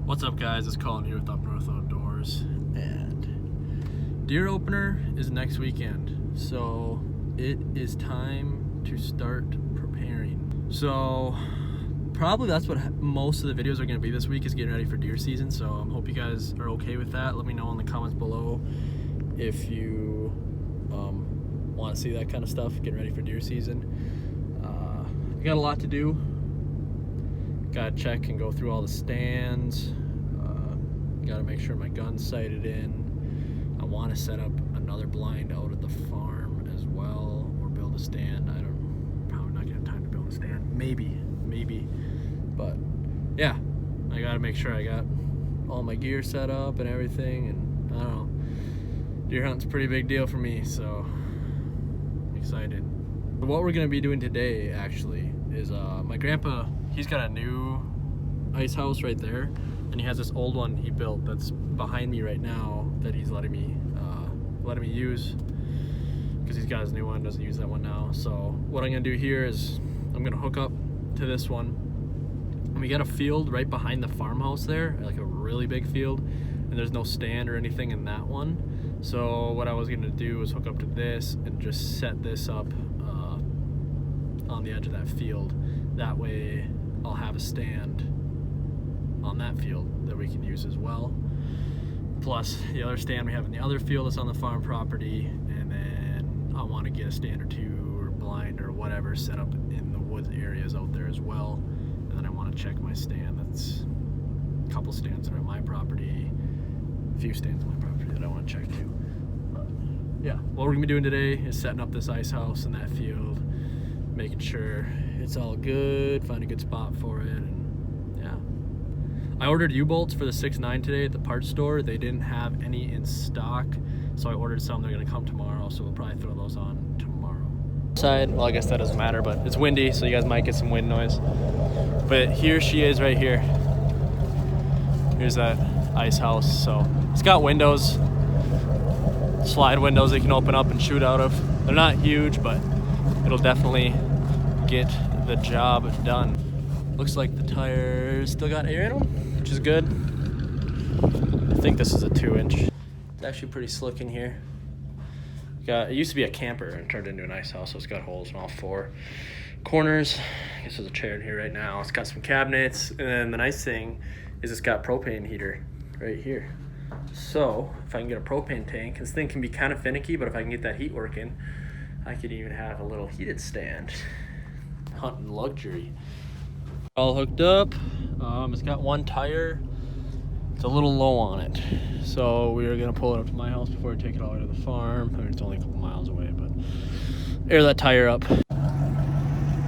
What's up, guys? It's Colin here with UpNorthOutdoors, and deer opener is next weekend, so it is time to start preparing. So probably that's what most of the videos are going to be this week, is getting ready for deer season. So I hope you guys are okay with that. Let me know in the comments below if you want to see that kind of stuff, getting ready for deer season. I got a lot to do. Gotta check and go through all the stands. Gotta make sure my gun's sighted in. I want to set up another blind out at the farm as well, or build a stand. Probably not gonna have time to build a stand. Maybe, but yeah, I gotta make sure I got all my gear set up and everything. And I don't know, deer hunting's a pretty big deal for me, so I'm excited. What we're gonna be doing today actually is my grandpa, he's got a new ice house right there, and he has this old one he built that's behind me right now that he's letting me use, because he's got his new one, doesn't use that one now. So what I'm gonna do here is I'm gonna hook up to this one, and we got a field right behind the farmhouse there, like a really big field, and there's no stand or anything in that one. So what I was gonna do is hook up to this and just set this up on the edge of that field. That way I'll have a stand on that field that we can use as well, plus the other stand we have in the other field that's on the farm property. And then I want to get a stand or two or blind or whatever set up in the woods areas out there as well. And then I want to check my stand. That's a couple stands that are on my property, a few stands on my property that I want to check too. But yeah, what we're gonna be doing today is setting up this ice house in that field, making sure it's all good, find a good spot for it. And yeah, I ordered U-bolts for the 6.9 today at the parts store. They didn't have any in stock, so I ordered some. They're gonna come tomorrow, so we'll probably throw those on tomorrow. Side, well, I guess that doesn't matter, but it's windy, so you guys might get some wind noise. But here she is right here. Here's that ice house. So it's got windows, slide windows they can open up and shoot out of. They're not huge, but it'll definitely get the job done. Looks like the tires still got air in them, which is good. I think this is a 2-inch. It's actually pretty slick in here. It used to be a camper and turned into an ice house, so it's got holes in all 4 corners. I guess there's a chair in here right now. It's got some cabinets, and then the nice thing is it's got propane heater right here. So if I can get a propane tank, this thing can be kind of finicky, but if I can get that heat working, I could even have a little heated stand. Hunting luxury. All hooked up. It's got 1 tire. It's a little low on it, so we are gonna pull it up to my house before I take it all the way to the farm. I mean, it's only a couple miles away, but air that tire up.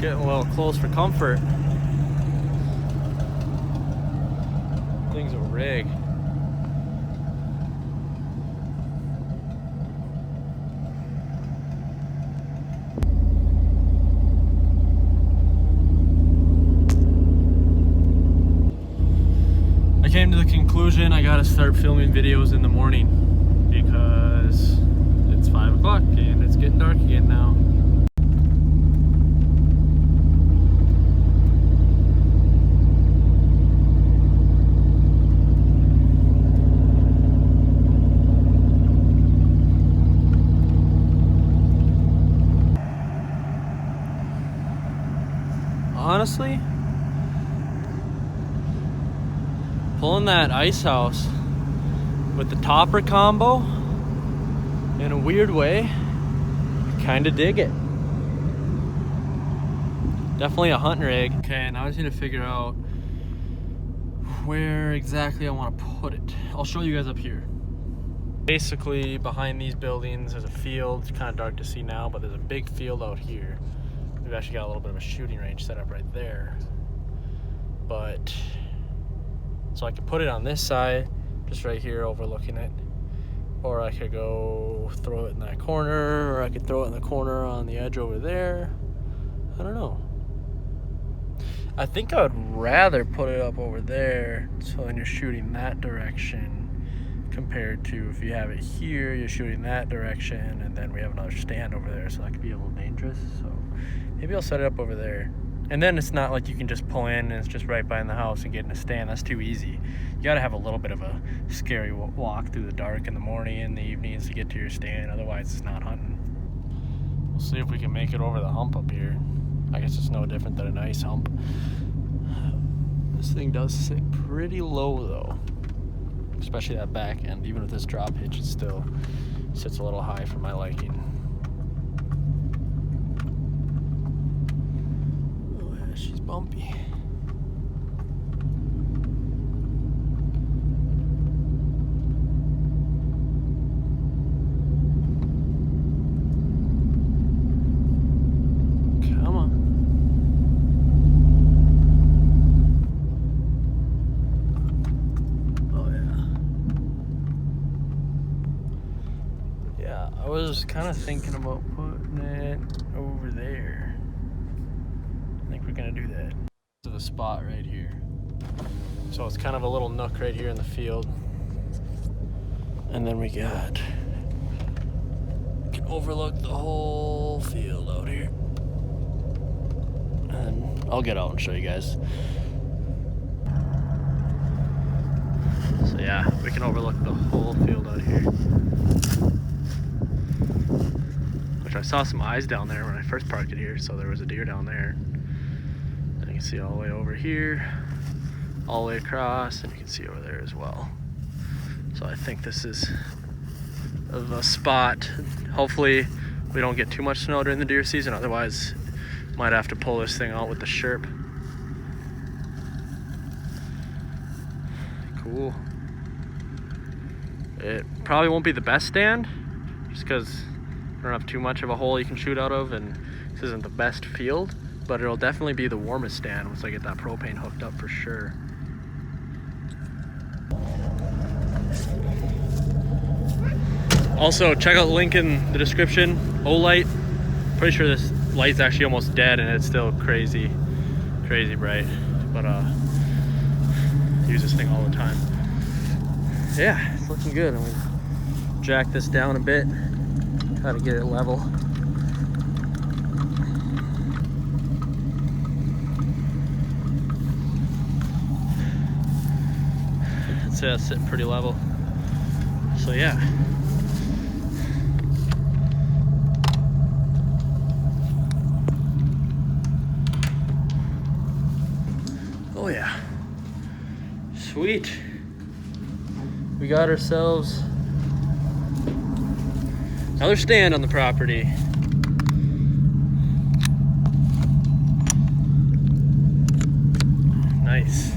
Getting a little close for comfort. Thing's a rig. I came to the conclusion I gotta start filming videos in the morning, because it's 5 o'clock and it's getting dark again now. Honestly, pulling that ice house with the topper combo, in a weird way, I kind of dig it. Definitely a hunting rig. Okay, now I just need to figure out where exactly I want to put it. I'll show you guys up here. Basically, behind these buildings, there's a field. It's kind of dark to see now, but there's a big field out here. We've actually got a little bit of a shooting range set up right there. But so I could put it on this side, just right here overlooking it, or I could go throw it in that corner, or I could throw it in the corner on the edge over there. I don't know. I think I would rather put it up over there, so then you're shooting that direction, compared to if you have it here, you're shooting that direction, and then we have another stand over there, so that could be a little dangerous. So maybe I'll set it up over there And then it's not like you can just pull in and it's just right behind the house and get in a stand. That's too easy. You got to have a little bit of a scary walk through the dark in the morning and the evenings to get to your stand. Otherwise, it's not hunting. We'll see if we can make it over the hump up here. I guess it's no different than an ice hump. This thing does sit pretty low though, especially that back end. Even with this drop hitch, it still sits a little high for my liking. Oh yeah, she's bumpy. Come on. I was kind of thinking about putting it over there. I think we're gonna do that. To the spot right here. So it's kind of a little nook right here in the field. And then we can overlook the whole field out here. And I'll get out and show you guys. So yeah, we can overlook the whole field out here. Which I saw some eyes down there when I first parked it here, so there was a deer down there. And you can see all the way over here, all the way across, and you can see over there as well. So I think this is a spot. Hopefully we don't get too much snow during the deer season, otherwise might have to pull this thing out with the Sherp. Cool. It probably won't be the best stand, just because I don't have too much of a hole you can shoot out of, and this isn't the best field, but it'll definitely be the warmest stand once I get that propane hooked up for sure. Also, check out the link in the description. O-Light. Pretty sure this light's actually almost dead and it's still crazy bright. But use this thing all the time. Yeah, it's looking good. I'm gonna jack this down a bit. Try to get it level. It's sitting pretty level. So yeah. Oh yeah. Sweet. We got ourselves another stand on the property. Nice.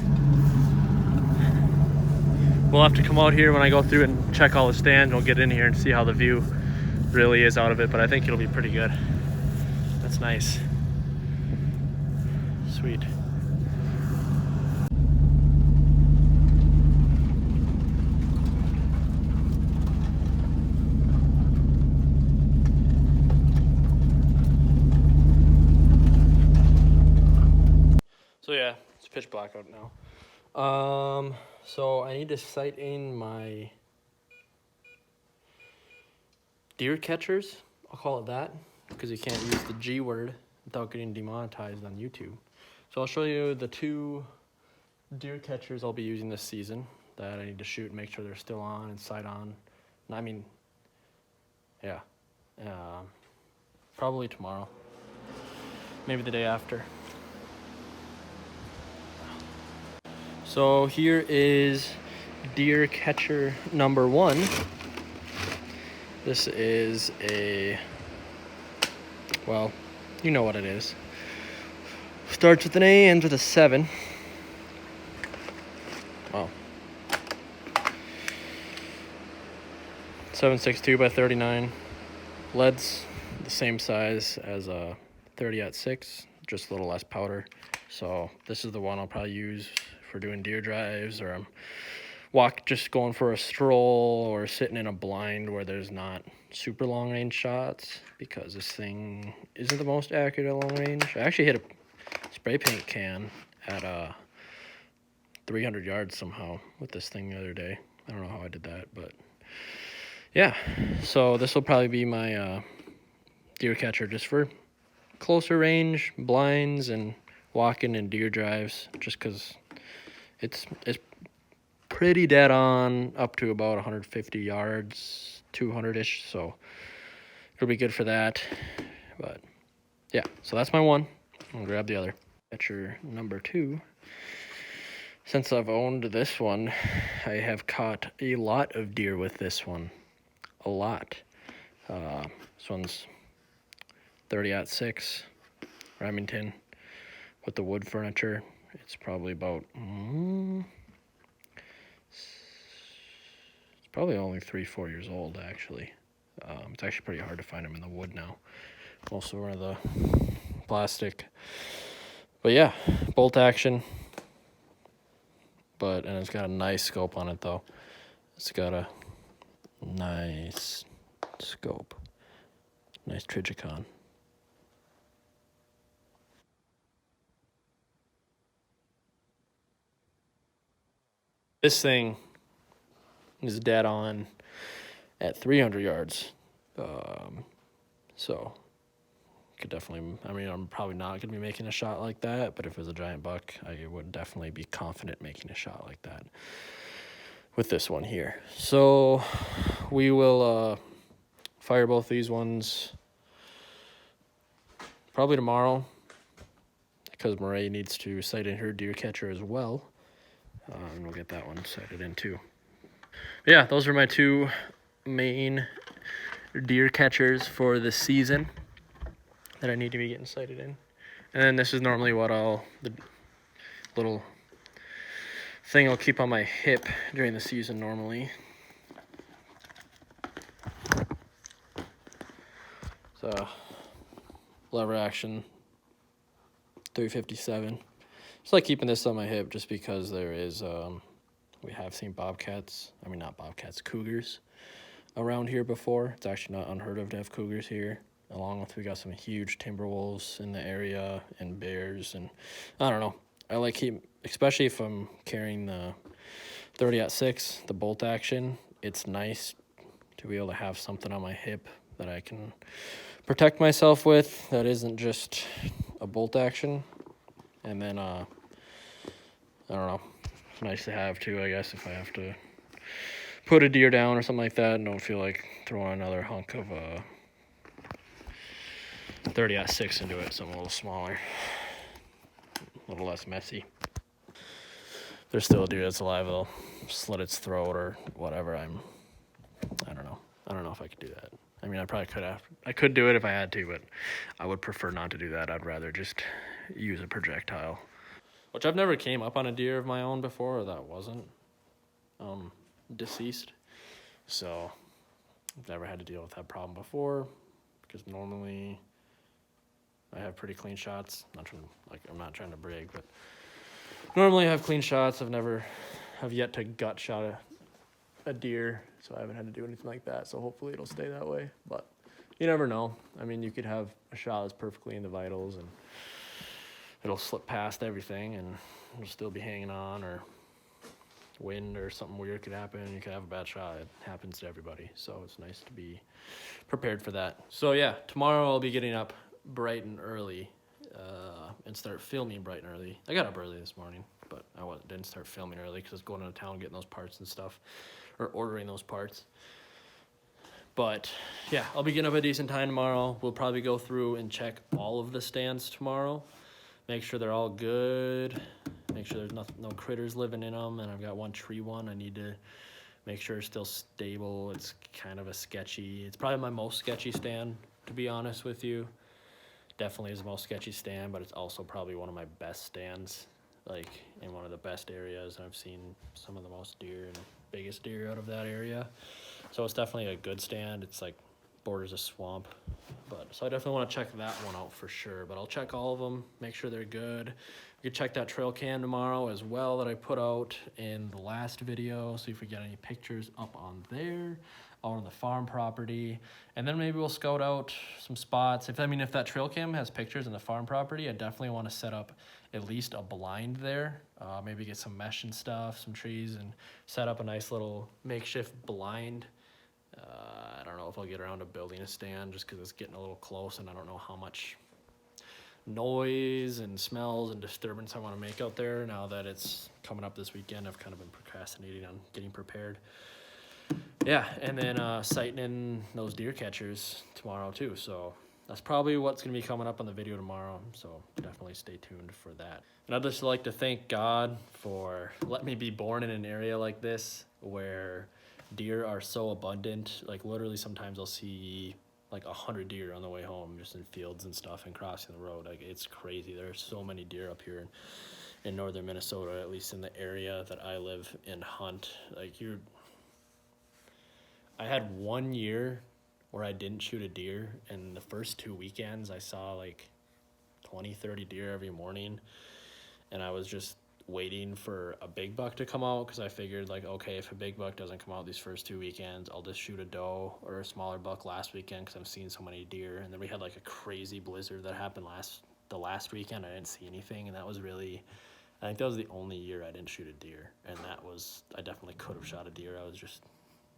We'll have to come out here when I go through and check all the stands. We'll get in here and see how the view really is out of it, but I think it'll be pretty good. That's nice. Sweet. So yeah, it's pitch black out now. So I need to sight in my deer catchers. I'll call it that, because you can't use the G word without getting demonetized on YouTube. So I'll show you the 2 deer catchers I'll be using this season that I need to shoot and make sure they're still on and sight on. And I mean, yeah, probably tomorrow, maybe the day after. So here is deer catcher number 1. This is a, well, you know what it is. Starts with an A, ends with a 7. Wow. 7.62 by 39. Lead's the same size as a 30-06, just a little less powder. So this is the one I'll probably use for doing deer drives, or I'm just going for a stroll, or sitting in a blind where there's not super long range shots, because this thing isn't the most accurate at long range. I actually hit a spray paint can at 300 yards somehow with this thing the other day. I don't know how I did that, but yeah. So this will probably be my deer catcher, just for closer range blinds and walking and deer drives, just because it's pretty dead on up to about 150 yards, 200-ish, so it'll be good for that. But yeah, so that's my one. I'll grab the other. Catcher number 2. Since I've owned this one, I have caught a lot of deer with this one. A lot. This one's 30-06 Remington with the wood furniture. It's probably about it's probably only 3-4 years old, actually. It's actually pretty hard to find them in the wood now. Most of them are the plastic. But yeah, bolt action. And it's got a nice scope on it, though. It's got a nice scope. Nice Trijicon. This thing is dead on at 300 yards. So could definitely, I mean, I'm probably not going to be making a shot like that, but if it was a giant buck, I would definitely be confident making a shot like that with this one here. So we will fire both these ones probably tomorrow, because Murray needs to sight in her deer catcher as well. And we'll get that one sighted in too. Yeah, those are my 2 main deer catchers for the season that I need to be getting sighted in. And then this is normally what the little thing I'll keep on my hip during the season normally. So, lever action 357. Just like keeping this on my hip just because there is, we have seen cougars around here before. It's actually not unheard of to have cougars here. Along with, we got some huge timber wolves in the area and bears, and I don't know. I like especially if I'm carrying the 30-06, the bolt action. It's nice to be able to have something on my hip that I can protect myself with that isn't just a bolt action. And then I don't know. It's nice to have too, I guess, if I have to put a deer down or something like that and don't feel like throwing another hunk of 30-06 into it, something a little smaller, a little less messy. There's still a deer that's alive, they'll slit its throat or whatever. I don't know. I don't know if I could do that. I mean, I probably could have. I could do it if I had to, but I would prefer not to do that. I'd rather just use a projectile. Which I've never came up on a deer of my own before that wasn't deceased. So I've never had to deal with that problem before, because normally I have pretty clean shots. I'm not trying to brag, but normally I have clean shots. I've yet to gut shot a deer, so I haven't had to do anything like that. So hopefully it'll stay that way. But you never know. I mean, you could have a shot that's perfectly in the vitals and it'll slip past everything and it'll still be hanging on, or wind or something weird could happen. You could have a bad shot. It happens to everybody. So it's nice to be prepared for that. So yeah, tomorrow I'll be getting up bright and early and start filming bright and early. I got up early this morning, but I didn't start filming early because I was going into town getting those parts and stuff, or ordering those parts. But yeah, I'll be getting up a decent time tomorrow. We'll probably go through and check all of the stands tomorrow. Make sure they're all good. Make sure there's no critters living in them. And I've got one tree one. I need to make sure it's still stable. It's kind of it's probably my most sketchy stand, to be honest with you. Definitely is the most sketchy stand, but it's also probably one of my best stands, like in one of the best areas. I've seen some of the most deer and biggest deer out of that area. So it's definitely a good stand. It's like borders a swamp. So I definitely want to check that one out for sure. But I'll check all of them, make sure they're good. You can check that trail cam tomorrow as well that I put out in the last video. See if we get any pictures up on there, on the farm property. And then maybe we'll scout out some spots. If that trail cam has pictures in the farm property, I definitely want to set up at least a blind there. Maybe get some mesh and stuff, some trees, and set up a nice little makeshift blind. I don't know if I'll get around to building a stand just because it's getting a little close and I don't know how much noise and smells and disturbance I want to make out there. Now that it's coming up this weekend, I've kind of been procrastinating on getting prepared. Yeah, and then sighting in those deer catchers tomorrow too. So that's probably what's going to be coming up on the video tomorrow. So definitely stay tuned for that. And I'd just like to thank God for letting me be born in an area like this where deer are so abundant. Like literally sometimes I'll see like 100 deer on the way home just in fields and stuff and crossing the road. Like it's crazy. There's so many deer up here in northern Minnesota, at least in the area that I live and hunt. Like I had 1 year where I didn't shoot a deer, and the first 2 weekends I saw like 20, 30 deer every morning, and I was just waiting for a big buck to come out because I figured like, okay, if a big buck doesn't come out these first 2 weekends, I'll just shoot a doe or a smaller buck last weekend because I've seen so many deer. And then we had like a crazy blizzard that happened the last weekend. I didn't see anything, and I think that was the only year I didn't shoot a deer, and I definitely could have shot a deer. I was just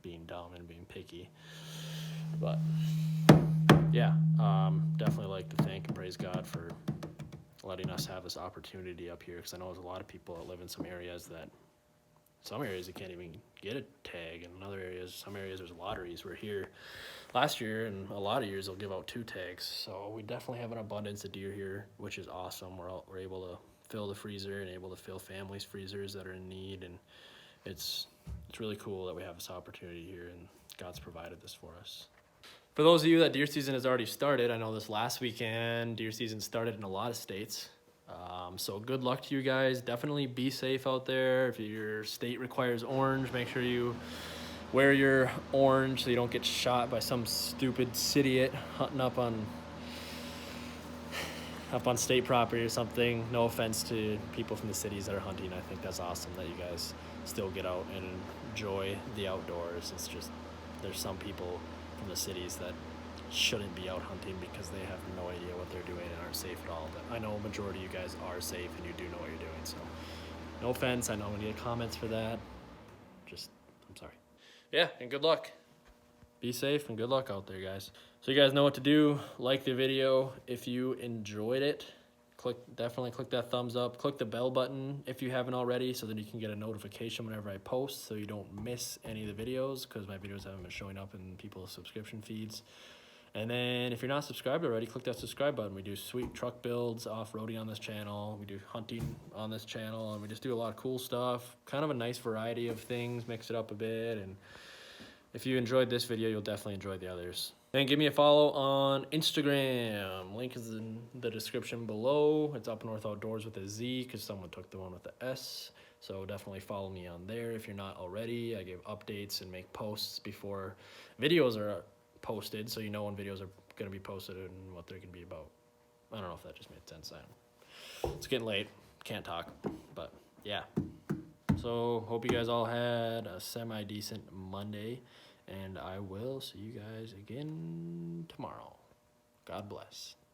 being dumb and being picky. But yeah, definitely like to thank and praise God for letting us have this opportunity up here, because I know there's a lot of people that live in some areas you can't even get a tag, and in other areas, some areas there's lotteries. We're here last year, and a lot of years they'll give out 2 tags, so we definitely have an abundance of deer here, which is awesome. We're able to fill the freezer and able to fill families' freezers that are in need, and it's really cool that we have this opportunity here, and God's provided this for us. For those of you that deer season has already started, I know this last weekend deer season started in a lot of states. So good luck to you guys. Definitely be safe out there. If your state requires orange, make sure you wear your orange so you don't get shot by some stupid idiot hunting up on state property or something. No offense to people from the cities that are hunting. I think that's awesome that you guys still get out and enjoy the outdoors. It's just there's some people from the cities that shouldn't be out hunting because they have no idea what they're doing and aren't safe at all. But I know a majority of you guys are safe and you do know what you're doing. So no offense. I know I'm gonna get comments for that. I'm sorry. Yeah, and good luck. Be safe and good luck out there, guys. So you guys know what to do. Like the video if you enjoyed it. Definitely click that thumbs up. Click the bell button if you haven't already, so that you can get a notification whenever I post, so you don't miss any of the videos, because my videos haven't been showing up in people's subscription feeds. And then if you're not subscribed already, click that subscribe button. We do sweet truck builds, off-roading on this channel. We do hunting on this channel, and we just do a lot of cool stuff. Kind of a nice variety of things, mix it up a bit. And if you enjoyed this video, you'll definitely enjoy the others. And give me a follow on Instagram. Link is in the description below. It's UpNorthOutdoors with a Z, because someone took the one with the S. So definitely follow me on there if you're not already. I give updates and make posts before videos are posted, so you know when videos are going to be posted and what they're going to be about. I don't know if that just made sense. It's getting late. Can't talk. But yeah. So hope you guys all had a semi-decent Monday, and I will see you guys again tomorrow. God bless.